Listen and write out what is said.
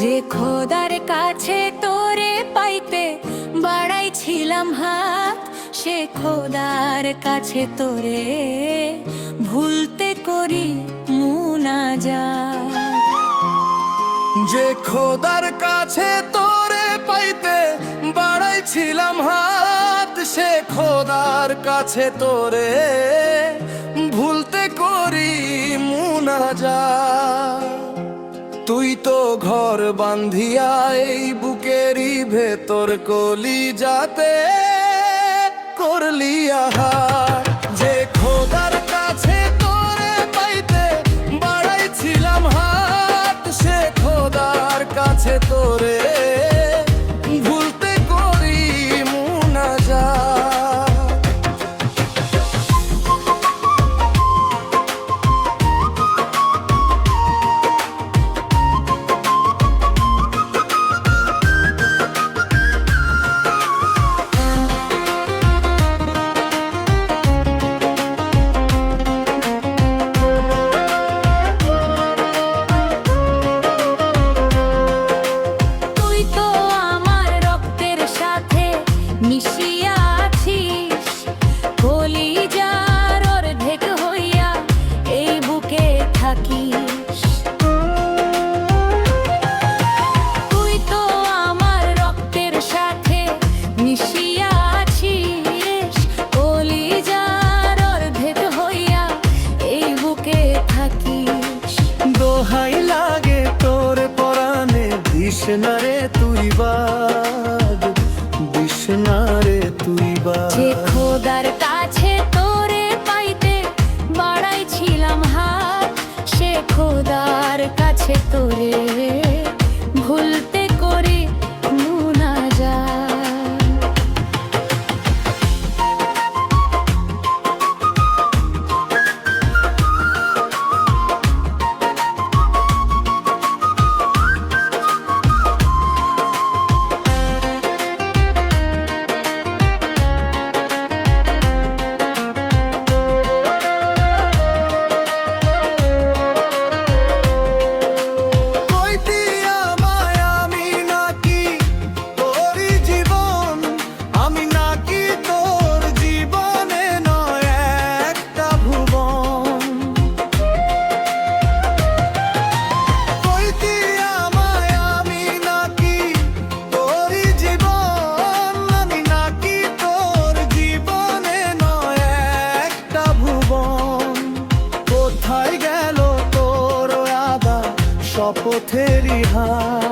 যে খোদার কাছে তোরে পাইতে বাড়াইছিলাম হাত, সে খোদার কাছে তোরে ভুলতে করি মুনাজাত। যে খোদার কাছে তোরে পাইতে বাড়াইছিলাম হাত, সে খোদার কাছে তোরে ভুলতে করি মুনাজাত। তুই তো ঘর বান্ধিয়া এই বুকেরই ভেতর কলিজাতে করলি আহার। যে খোদার কাছে তোরে পাইতে বাড়াইছিলাম হাত, সে খোদার কাছে তোরে ভুলতে করি মুনাজাত। মিশিয়া আছিস কলিজার অর্ধেক হইয়া এই বুকে থাকিস। তুই তো আমার রক্তের সাথে মিশিয়া আছিস কলিজার অর্ধেক হইয়া এই বুকে থাকিস। দোহাই লাগে তোর পরাণে দিস না রে তুই বাদ, দিস না রে তুই বাদ। যে খোদার কাছে তোরে পাইতে বাড়াইছিলাম হাত, সে খোদার কাছে তোরে ভুলতে করি মুনাজাত। শপথেরই হাত।